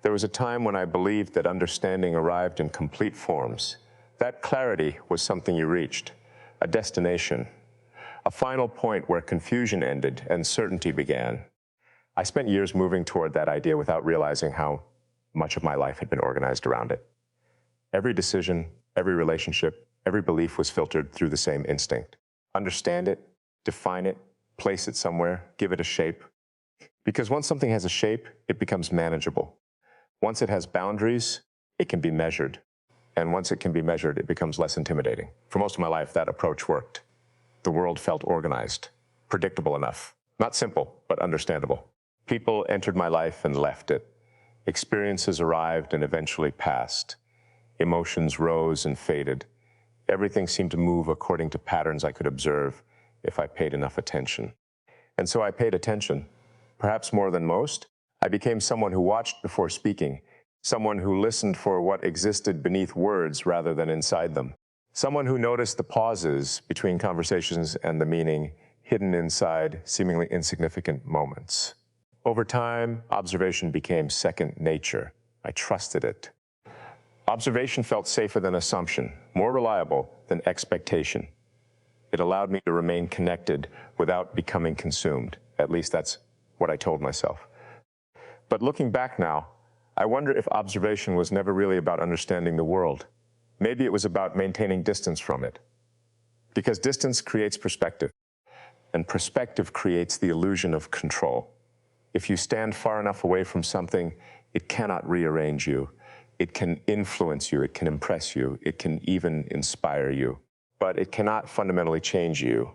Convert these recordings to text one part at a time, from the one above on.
There was a time when I believed that understanding arrived in complete forms. That clarity was something you reached, a destination, a final point where confusion ended and certainty began. I spent years moving toward that idea without realizing how much of my life had been organized around it. Every decision, every relationship, every belief was filtered through the same instinct. Understand it, define it, place it somewhere, give it a shape. Because once something has a shape, it becomes manageable. Once it has boundaries, it can be measured. And once it can be measured, it becomes less intimidating. For most of my life, that approach worked. The world felt organized, predictable enough. Not simple, but understandable. People entered my life and left it. Experiences arrived and eventually passed. Emotions rose and faded. Everything seemed to move according to patterns I could observe if I paid enough attention. And so I paid attention. Perhaps more than most, I became someone who watched before speaking, someone who listened for what existed beneath words rather than inside them, someone who noticed the pauses between conversations and the meaning hidden inside seemingly insignificant moments. Over time, observation became second nature. I trusted it. Observation felt safer than assumption, more reliable than expectation. It allowed me to remain connected without becoming consumed. At least that's what I told myself. But looking back now, I wonder if observation was never really about understanding the world. Maybe it was about maintaining distance from it. Because distance creates perspective, and perspective creates the illusion of control. If you stand far enough away from something, it cannot rearrange you. It can influence you, it can impress you, it can even inspire you. But it cannot fundamentally change you,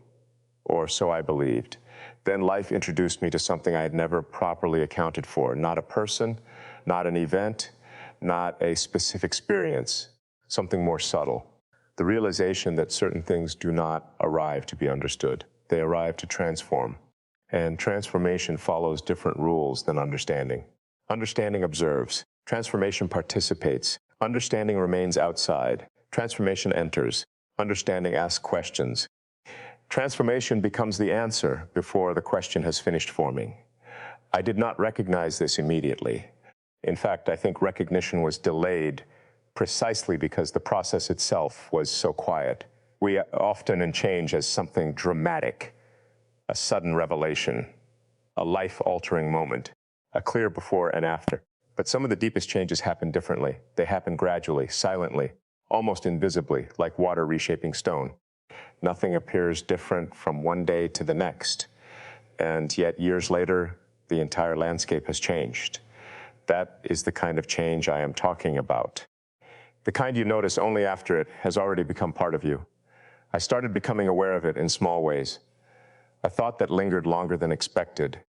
or so I believed. Then life introduced me to something I had never properly accounted for. Not a person, not an event, not a specific experience, something more subtle. The realization that certain things do not arrive to be understood. They arrive to transform. And transformation follows different rules than understanding. Understanding observes. Transformation participates. Understanding remains outside. Transformation enters. Understanding asks questions. Transformation becomes the answer before the question has finished forming. I did not recognize this immediately. In fact, I think recognition was delayed precisely because the process itself was so quiet. We often change as something dramatic, a sudden revelation, a life-altering moment, a clear before and after. But some of the deepest changes happen differently. They happen gradually, silently, almost invisibly, like water reshaping stone. Nothing appears different from one day to the next. And yet, years later, the entire landscape has changed. That is the kind of change I am talking about. The kind you notice only after it has already become part of you. I started becoming aware of it in small ways. A thought that lingered longer than expected.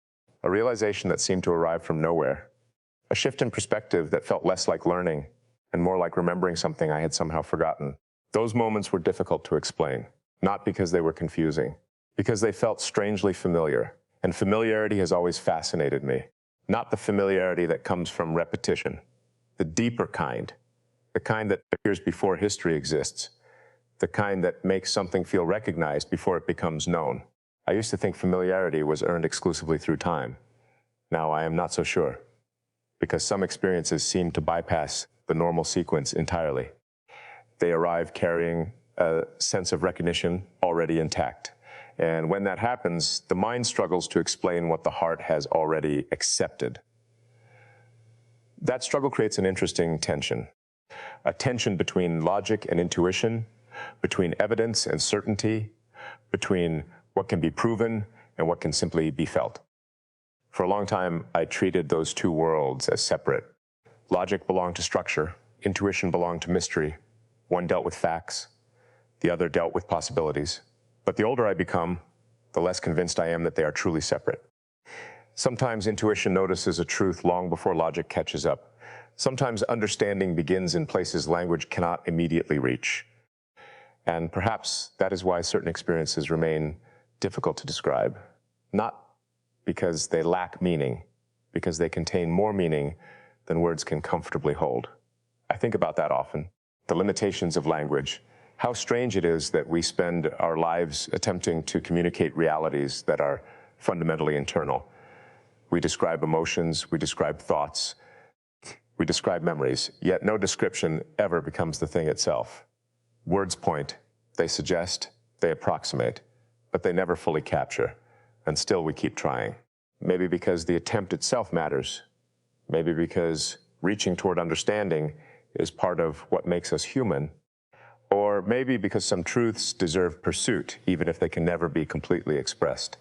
A realization that seemed to arrive from nowhere. A shift in perspective that felt less like learning and more like remembering something I had somehow forgotten. Those moments were difficult to explain. Not because they were confusing, because they felt strangely familiar, and familiarity has always fascinated me. Not the familiarity that comes from repetition, the deeper kind, the kind that appears before history exists, the kind that makes something feel recognized before it becomes known. I used to think familiarity was earned exclusively through time. Now I am not so sure, because some experiences seem to bypass the normal sequence entirely. They arrive carrying a sense of recognition already intact. And when that happens, the mind struggles to explain what the heart has already accepted. That struggle creates an interesting tension. A tension between logic and intuition, between evidence and certainty, between what can be proven and what can simply be felt. For a long time, I treated those two worlds as separate. Logic belonged to structure, intuition belonged to mystery. One dealt with facts, the other dealt with possibilities. But the older I become, the less convinced I am that they are truly separate. Sometimes intuition notices a truth long before logic catches up. Sometimes understanding begins in places language cannot immediately reach. And perhaps that is why certain experiences remain difficult to describe. Not because they lack meaning, because they contain more meaning than words can comfortably hold. I think about that often. The limitations of language. How strange it is that we spend our lives attempting to communicate realities that are fundamentally internal. We describe emotions, we describe thoughts, We describe memories, yet no description ever becomes the thing itself. Words point, they suggest, they approximate, but they never fully capture, and still we keep trying. Maybe because the attempt itself matters. Maybe because reaching toward understanding is part of what makes us human. Or maybe because some truths deserve pursuit, even if they can never be completely expressed.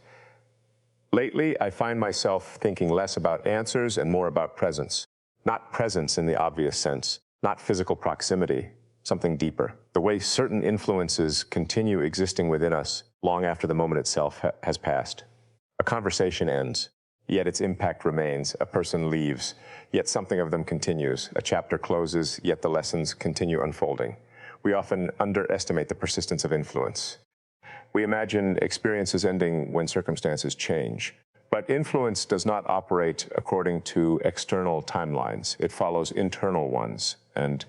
Lately, I find myself thinking less about answers and more about presence. Not presence in the obvious sense, not physical proximity, something deeper. The way certain influences continue existing within us long after the moment itself has passed. A conversation ends, yet its impact remains. A person leaves, yet something of them continues. A chapter closes, yet the lessons continue unfolding. We often underestimate the persistence of influence. We imagine experiences ending when circumstances change. But influence does not operate according to external timelines. It follows internal ones, and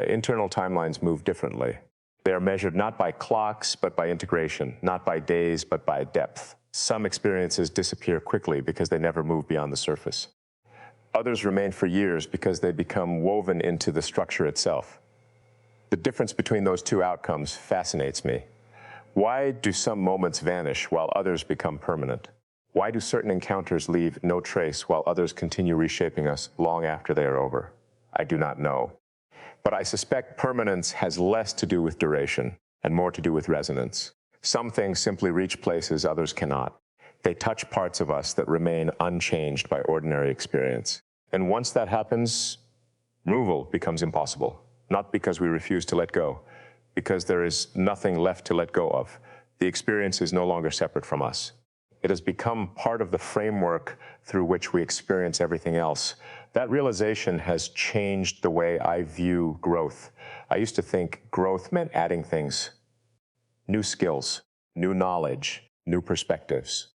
internal timelines move differently. They are measured not by clocks, but by integration, not by days, but by depth. Some experiences disappear quickly because they never move beyond the surface. Others remain for years because they become woven into the structure itself. The difference between those two outcomes fascinates me. Why do some moments vanish while others become permanent? Why do certain encounters leave no trace while others continue reshaping us long after they are over? I do not know. But I suspect permanence has less to do with duration and more to do with resonance. Some things simply reach places others cannot. They touch parts of us that remain unchanged by ordinary experience. And once that happens, removal becomes impossible. Not because we refuse to let go, because there is nothing left to let go of. The experience is no longer separate from us. It has become part of the framework through which we experience everything else. That realization has changed the way I view growth. I used to think growth meant adding things, new skills, new knowledge, new perspectives.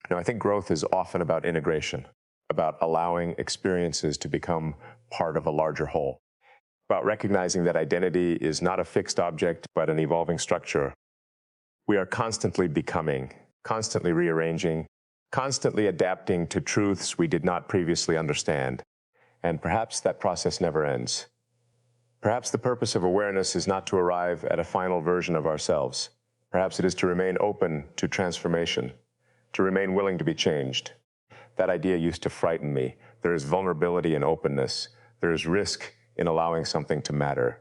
Now, I think growth is often about integration, about allowing experiences to become part of a larger whole, about recognizing that identity is not a fixed object, but an evolving structure. We are constantly becoming, constantly rearranging, constantly adapting to truths we did not previously understand. And perhaps that process never ends. Perhaps the purpose of awareness is not to arrive at a final version of ourselves. Perhaps it is to remain open to transformation, to remain willing to be changed. That idea used to frighten me. There is vulnerability in openness. There is risk in allowing something to matter.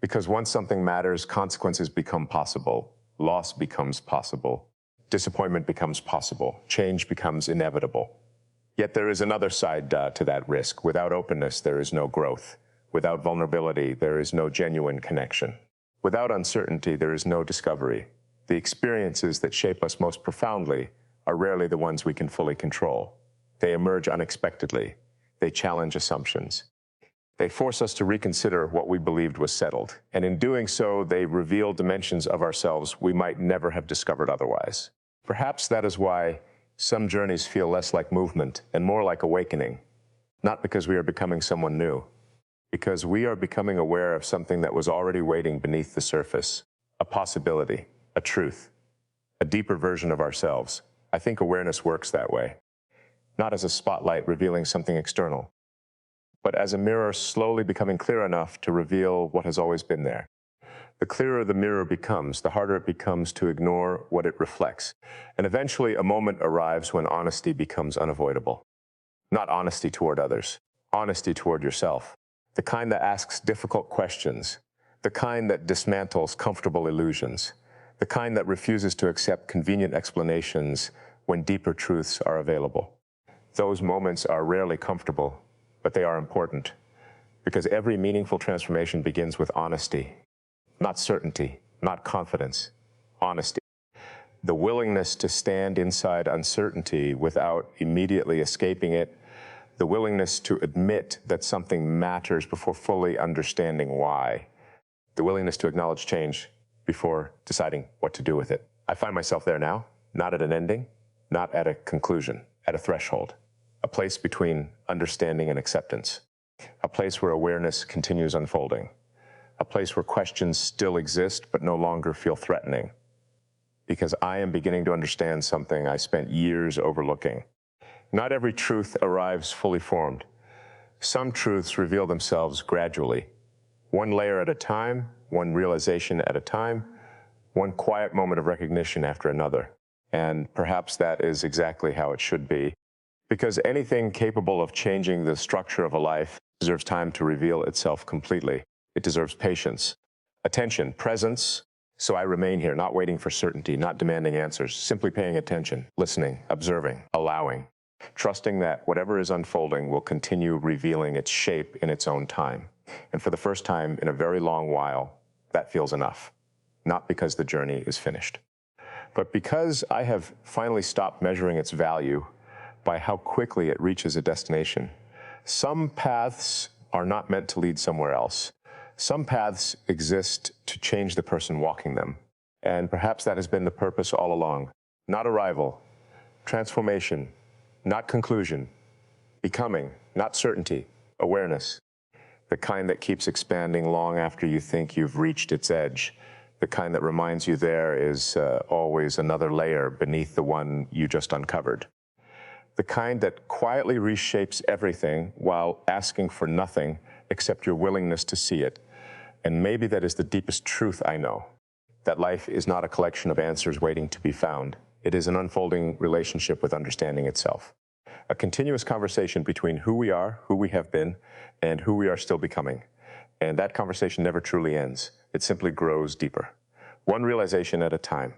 Because once something matters, consequences become possible. Loss becomes possible. Disappointment becomes possible. Change becomes inevitable. Yet there is another side to that risk. Without openness, there is no growth. Without vulnerability, there is no genuine connection. Without uncertainty, there is no discovery. The experiences that shape us most profoundly are rarely the ones we can fully control. They emerge unexpectedly. They challenge assumptions. They force us to reconsider what we believed was settled. And in doing so, they reveal dimensions of ourselves we might never have discovered otherwise. Perhaps that is why some journeys feel less like movement and more like awakening. Not because we are becoming someone new, because we are becoming aware of something that was already waiting beneath the surface. A possibility, a truth, a deeper version of ourselves. I think awareness works that way. Not as a spotlight revealing something external, but as a mirror slowly becoming clear enough to reveal what has always been there. The clearer the mirror becomes, the harder it becomes to ignore what it reflects. And eventually a moment arrives when honesty becomes unavoidable. Not honesty toward others, honesty toward yourself. The kind that asks difficult questions, the kind that dismantles comfortable illusions, the kind that refuses to accept convenient explanations when deeper truths are available. Those moments are rarely comfortable, but they are important, because every meaningful transformation begins with honesty. Not certainty, not confidence, honesty. The willingness to stand inside uncertainty without immediately escaping it, the willingness to admit that something matters before fully understanding why, the willingness to acknowledge change before deciding what to do with it. I find myself there now, not at an ending, not at a conclusion, at a threshold, a place between understanding and acceptance, a place where awareness continues unfolding, a place where questions still exist but no longer feel threatening, because I am beginning to understand something I spent years overlooking. Not every truth arrives fully formed. Some truths reveal themselves gradually, one layer at a time, one realization at a time, one quiet moment of recognition after another. And perhaps that is exactly how it should be, because anything capable of changing the structure of a life deserves time to reveal itself completely. It deserves patience, attention, presence. So I remain here, not waiting for certainty, not demanding answers, simply paying attention, listening, observing, allowing, trusting that whatever is unfolding will continue revealing its shape in its own time. And for the first time in a very long while, that feels enough. Not because the journey is finished, but because I have finally stopped measuring its value by how quickly it reaches a destination. Some paths are not meant to lead somewhere else. Some paths exist to change the person walking them. And perhaps that has been the purpose all along. Not arrival, transformation, not conclusion, becoming, not certainty, awareness. The kind that keeps expanding long after you think you've reached its edge. The kind that reminds you there is always another layer beneath the one you just uncovered. The kind that quietly reshapes everything while asking for nothing except your willingness to see it. And maybe that is the deepest truth I know, that life is not a collection of answers waiting to be found. It is an unfolding relationship with understanding itself. A continuous conversation between who we are, who we have been, and who we are still becoming. And that conversation never truly ends. It simply grows deeper, one realization at a time.